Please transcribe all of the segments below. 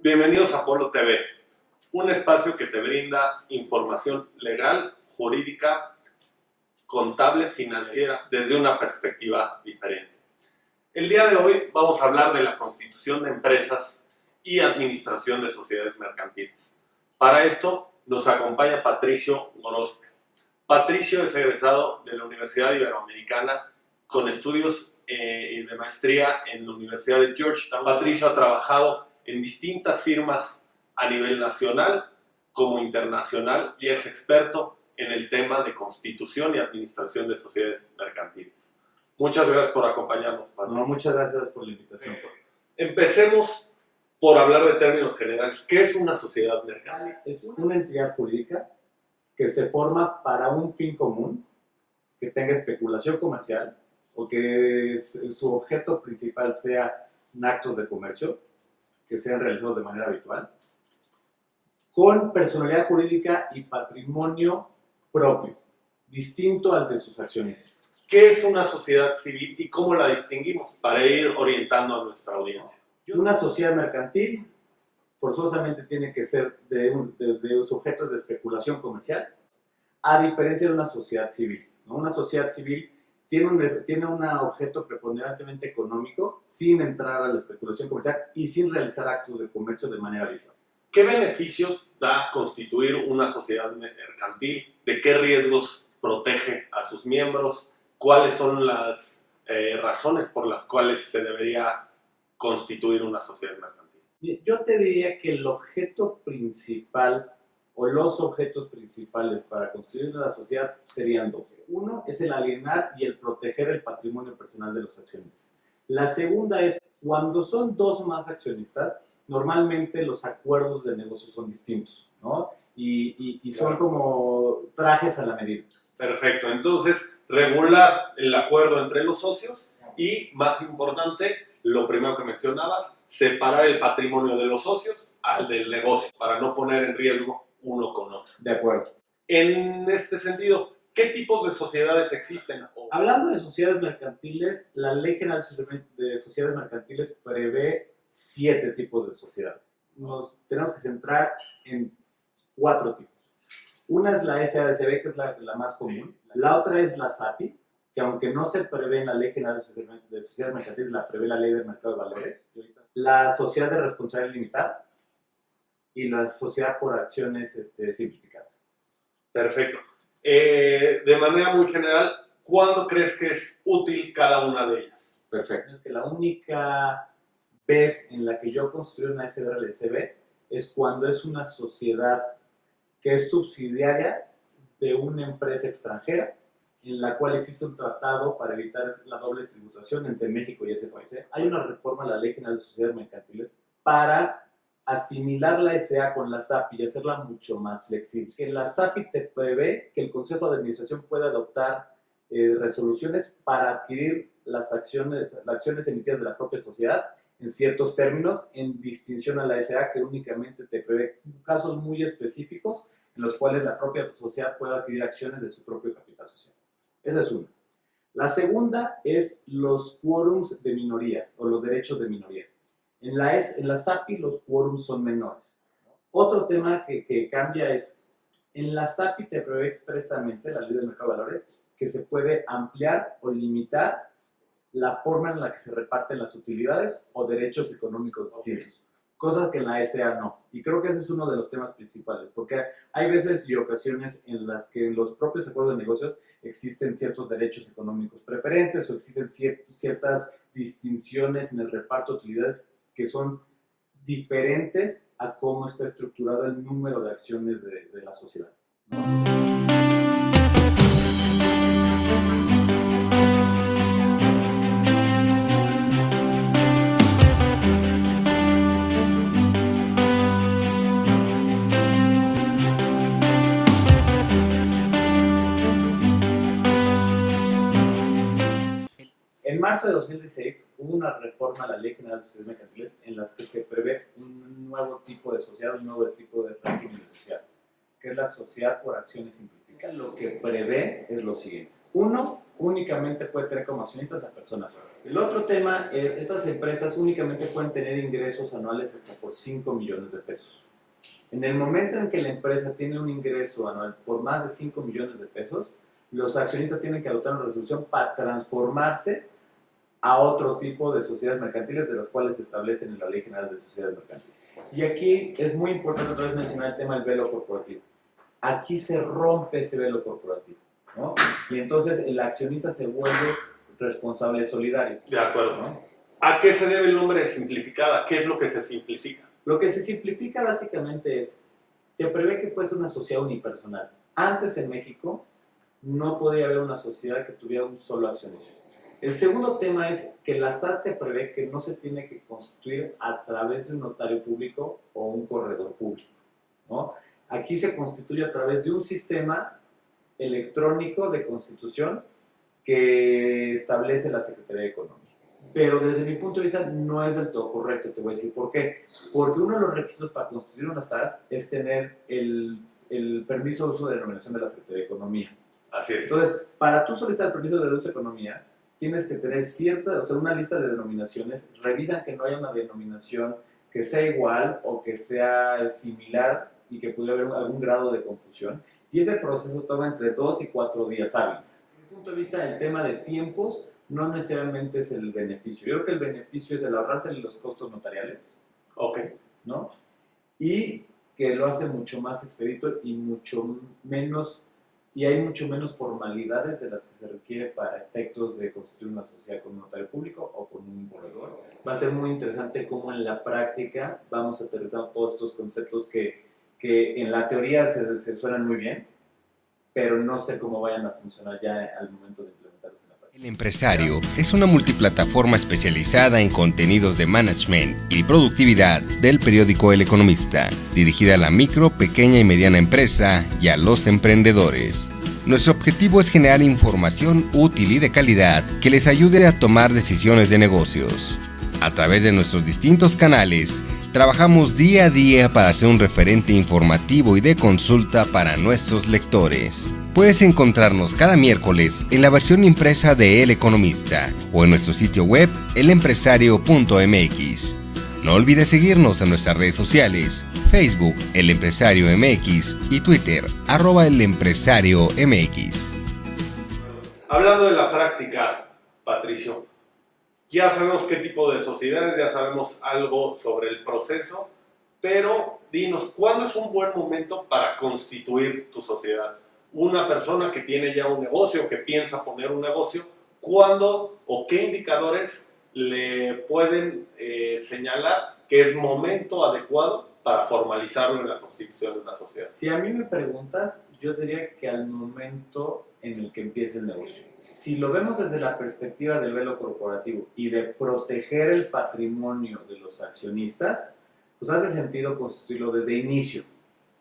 Bienvenidos a Polo TV, un espacio que te brinda información legal, jurídica, contable, financiera, desde una perspectiva diferente. El día de hoy vamos a hablar de la constitución de empresas y administración de sociedades mercantiles. Para esto nos acompaña Patricio Gorospe. Patricio es egresado de la Universidad Iberoamericana con estudios de maestría en la Universidad de Georgetown. Patricio ha trabajado en distintas firmas a nivel nacional como internacional y es experto en el tema de constitución y administración de sociedades mercantiles. Muchas gracias por acompañarnos, Patricio. No, muchas gracias por la invitación. Empecemos por hablar de términos generales. ¿Qué es una sociedad mercantil? Es una entidad jurídica que se forma para un fin común, que tenga especulación comercial o que su objeto principal sea actos de comercio que sean realizados de manera habitual, con personalidad jurídica y patrimonio propio, distinto al de sus accionistas. ¿Qué es una sociedad civil y cómo la distinguimos para ir orientando a nuestra audiencia? Una sociedad mercantil forzosamente tiene que ser de los objetos de especulación comercial, a diferencia de una sociedad civil, ¿no? Una sociedad civil tiene un objeto preponderantemente económico sin entrar a la especulación comercial y sin realizar actos de comercio de manera habitual. ¿Qué beneficios da constituir una sociedad mercantil? ¿De qué riesgos protege a sus miembros? ¿Cuáles son las razones por las cuales se debería constituir una sociedad mercantil? Yo te diría que el objeto principal o los objetos principales para constituir una sociedad serían dos. Uno es el alienar y el proteger el patrimonio personal de los accionistas. La segunda es cuando son dos o más accionistas, normalmente los acuerdos de negocio son distintos, ¿no? Y son como trajes a la medida. Perfecto, entonces regular el acuerdo entre los socios y, más importante, lo primero que mencionabas, separar el patrimonio de los socios al del negocio para no poner en riesgo uno con otro. De acuerdo. En este sentido, ¿qué tipos de sociedades existen? Hablando de sociedades mercantiles, la Ley General de Sociedades Mercantiles prevé 7 tipos de sociedades. Nos tenemos que centrar en 4 tipos. Una es la SADCB, que es la más común. La otra es la SAPI, que aunque no se prevé en la Ley General de Sociedades Mercantiles, la prevé la Ley del Mercado de Valores. La Sociedad de Responsabilidad Limitada y la Sociedad por Acciones Simplificadas. Perfecto. De manera muy general, ¿cuándo crees que es útil cada una de ellas? Perfecto. Es que la única vez en la que yo construyo una SRLCB es cuando es una sociedad que es subsidiaria de una empresa extranjera en la cual existe un tratado para evitar la doble tributación entre México y ese país. Hay una reforma a la Ley General de Sociedades Mercantiles para asimilar la SA con la SAPI y hacerla mucho más flexible. Que la SAPI te prevé que el Consejo de Administración pueda adoptar resoluciones para adquirir las acciones emitidas de la propia sociedad en ciertos términos, en distinción a la SA, que únicamente te prevé casos muy específicos en los cuales la propia sociedad puede adquirir acciones de su propio capital social. Esa es una. La segunda es los quórums de minorías o los derechos de minorías. En la SAPI los quórums son menores. Otro tema que cambia es, en la SAPI te prevé expresamente la Ley del Mercado de Valores que se puede ampliar o limitar la forma en la que se reparten las utilidades o derechos económicos distintos, cosas que en la SA no. Y creo que ese es uno de los temas principales, porque hay veces y ocasiones en las que en los propios acuerdos de negocios existen ciertos derechos económicos preferentes o existen ciertas distinciones en el reparto de utilidades que son diferentes a cómo está estructurado el número de acciones de la sociedad. En marzo de 2016 hubo una reforma a la Ley General de Sociedades Mercantiles en las que se prevé un nuevo tipo de sociedad, un nuevo tipo de régimen de sociedad, que es la sociedad por acciones simplificadas. Lo que prevé es lo siguiente. Uno, únicamente puede tener como accionistas a personas físicas. El otro tema es, estas empresas únicamente pueden tener ingresos anuales hasta por 5 millones de pesos. En el momento en que la empresa tiene un ingreso anual por más de 5 millones de pesos, los accionistas tienen que adoptar una resolución para transformarse a otro tipo de sociedades mercantiles de las cuales se establecen en la Ley General de Sociedades Mercantiles. Y aquí es muy importante otra vez mencionar el tema del velo corporativo. Aquí se rompe ese velo corporativo, ¿no? Y entonces el accionista se vuelve responsable solidario. De acuerdo. ¿No? ¿A qué se debe el nombre de simplificada? ¿Qué es lo que se simplifica? Lo que se simplifica básicamente es, te prevé que puede ser una sociedad unipersonal. Antes en México no podía haber una sociedad que tuviera un solo accionista. El segundo tema es que la SAS te prevé que no se tiene que constituir a través de un notario público o un corredor público, ¿no? Aquí se constituye a través de un sistema electrónico de constitución que establece la Secretaría de Economía. Pero desde mi punto de vista no es del todo correcto, te voy a decir por qué. Porque uno de los requisitos para constituir una SAS es tener el permiso de uso de denominación de la Secretaría de Economía. Así es. Entonces, para tú solicitar el permiso de uso de economía, tienes que tener una lista de denominaciones. Revisan que no haya una denominación que sea igual o que sea similar y que pudiera haber algún grado de confusión. Y ese proceso toma entre 2 y 4 días hábiles. Desde mi punto de vista, el tema de tiempos no necesariamente es el beneficio. Yo creo que el beneficio es el ahorrarse los costos notariales. Ok. ¿No? Y que lo hace mucho más expedito y mucho menos, y hay mucho menos formalidades de las que se requiere para efectos de construir una sociedad con un notario público o con un corredor. Va a ser muy interesante cómo en la práctica vamos a aterrizar todos estos conceptos que en la teoría se suenan muy bien, pero no sé cómo vayan a funcionar ya al momento de implementarlos en la práctica. El Empresario es una multiplataforma especializada en contenidos de management y productividad del periódico El Economista, dirigida a la micro, pequeña y mediana empresa y a los emprendedores. Nuestro objetivo es generar información útil y de calidad que les ayude a tomar decisiones de negocios. A través de nuestros distintos canales, trabajamos día a día para ser un referente informativo y de consulta para nuestros lectores. Puedes encontrarnos cada miércoles en la versión impresa de El Economista o en nuestro sitio web elempresario.mx. No olvides seguirnos en nuestras redes sociales, Facebook, El Empresario MX y Twitter, @elempresariomx. Hablando de la práctica, Patricio, ya sabemos qué tipo de sociedades, ya sabemos algo sobre el proceso, pero dinos, ¿cuándo es un buen momento para constituir tu sociedad? Una persona que tiene ya un negocio, que piensa poner un negocio, ¿cuándo o qué indicadores le pueden señalar que es momento adecuado para formalizarlo en la constitución de una sociedad? Si a mí me preguntas, yo diría que al momento en el que empiece el negocio. Si lo vemos desde la perspectiva del velo corporativo y de proteger el patrimonio de los accionistas, pues hace sentido constituirlo desde inicio,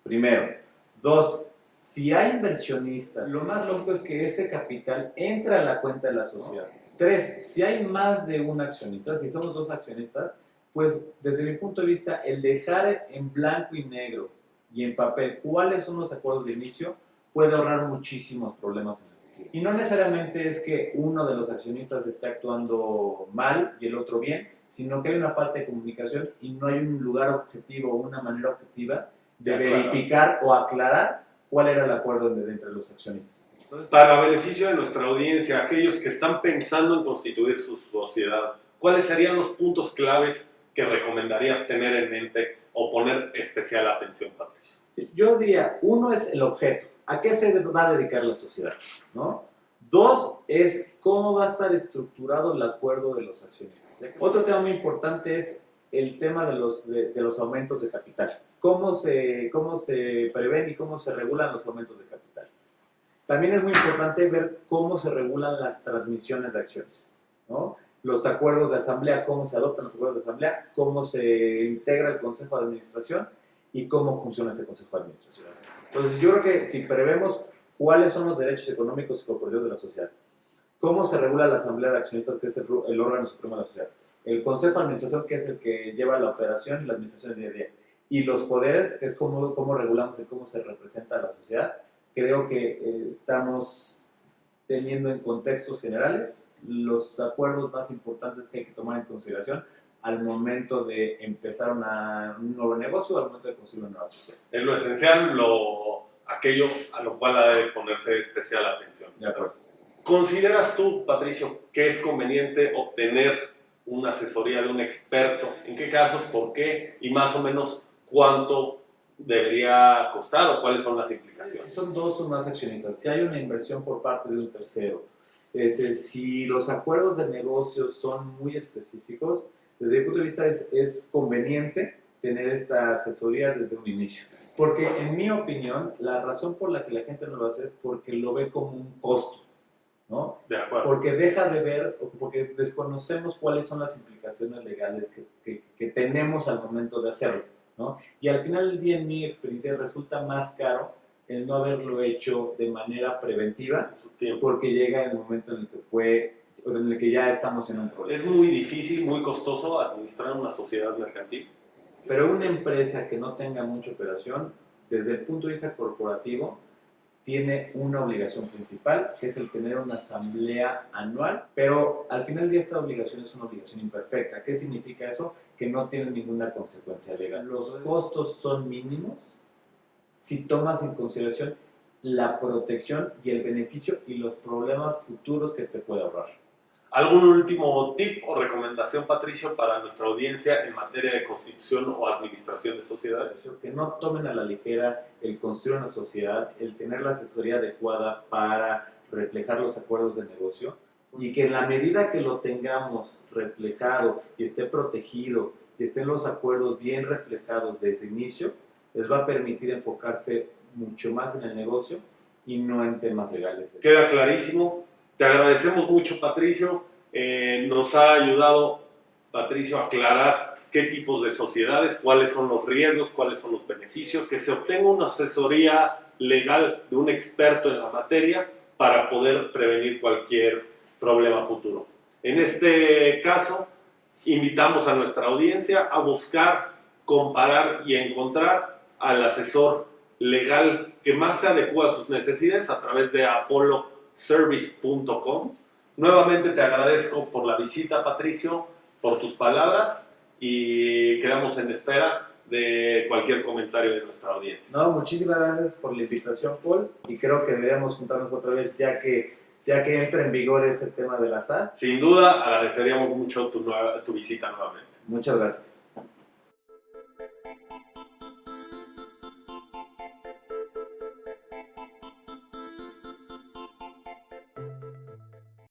primero. 2, si hay inversionistas, lo más lógico es que ese capital entre a la cuenta de la sociedad. 3, si hay más de un accionista, si somos 2 accionistas, pues desde mi punto de vista, el dejar en blanco y negro y en papel cuáles son los acuerdos de inicio puede ahorrar muchísimos problemas en el futuro. Y no necesariamente es que uno de los accionistas esté actuando mal y el otro bien, sino que hay una falta de comunicación y no hay un lugar objetivo o una manera objetiva de verificar o aclarar cuál era el acuerdo entre los accionistas. Entonces, para beneficio de nuestra audiencia, aquellos que están pensando en constituir su sociedad, ¿cuáles serían los puntos claves que recomendarías tener en mente o poner especial atención, Patricio? Yo diría, 1 es el objeto. ¿A qué se va a dedicar la sociedad? ¿No? 2 es cómo va a estar estructurado el acuerdo de los accionistas. Otro tema muy importante es el tema de los aumentos de capital. Cómo se prevén y cómo se regulan los aumentos de capital. También es muy importante ver cómo se regulan las transmisiones de acciones, ¿no? Los acuerdos de asamblea, cómo se adoptan los acuerdos de asamblea, cómo se integra el consejo de administración y cómo funciona ese consejo de administración. Entonces, yo creo que si prevemos cuáles son los derechos económicos y corporativos de la sociedad, cómo se regula la asamblea de accionistas, que es el órgano supremo de la sociedad, el consejo de administración, que es el que lleva la operación y la administración del día a día, y los poderes, que es cómo regulamos y cómo se representa a la sociedad, creo que estamos teniendo en contextos generales los acuerdos más importantes que hay que tomar en consideración al momento de empezar un nuevo negocio o al momento de construir una nueva sociedad. Es lo esencial, aquello a lo cual ha de ponerse especial atención. De acuerdo. ¿Consideras tú, Patricio, que es conveniente obtener una asesoría de un experto? ¿En qué casos, por qué y más o menos cuánto debería costar o cuáles son las implicaciones? Son dos o más accionistas. Si hay una inversión por parte de un tercero, si los acuerdos de negocios son muy específicos, desde mi punto de vista es conveniente tener esta asesoría desde un inicio. Porque en mi opinión, la razón por la que la gente no lo hace es porque lo ve como un costo, ¿no? De acuerdo. Porque deja de ver, porque desconocemos cuáles son las implicaciones legales que tenemos al momento de hacerlo, ¿no? Y al final del día, en mi experiencia, resulta más caro el no haberlo hecho de manera preventiva, En su tiempo. porque llega el momento en el que ya estamos en un problema. Es muy difícil, muy costoso administrar una sociedad mercantil. Pero una empresa que no tenga mucha operación, desde el punto de vista corporativo, tiene una obligación principal, que es el tener una asamblea anual, pero al final del día esta obligación es una obligación imperfecta. ¿Qué significa eso? Que no tiene ninguna consecuencia legal. Los costos son mínimos si tomas en consideración la protección y el beneficio y los problemas futuros que te puede ahorrar. ¿Algún último tip o recomendación, Patricio, para nuestra audiencia en materia de constitución o administración de sociedades? Que no tomen a la ligera el construir una sociedad, el tener la asesoría adecuada para reflejar los acuerdos de negocio, y que en la medida que lo tengamos reflejado y esté protegido y estén los acuerdos bien reflejados desde el inicio, les va a permitir enfocarse mucho más en el negocio y no en temas legales. Queda clarísimo. Te agradecemos mucho, Patricio. Nos ha ayudado, Patricio, a aclarar qué tipos de sociedades, cuáles son los riesgos, cuáles son los beneficios, que se obtenga una asesoría legal de un experto en la materia para poder prevenir cualquier problema futuro. En este caso, invitamos a nuestra audiencia a buscar, comparar y encontrar al asesor legal que más se adecua a sus necesidades a través de apolloservice.com. Nuevamente te agradezco por la visita, Patricio, por tus palabras, y quedamos en espera de cualquier comentario de nuestra audiencia. No, muchísimas gracias por la invitación, Paul, y creo que deberíamos juntarnos otra vez ya que entra en vigor este tema de las SAS. Sin duda, agradeceríamos mucho tu visita nuevamente. Muchas gracias.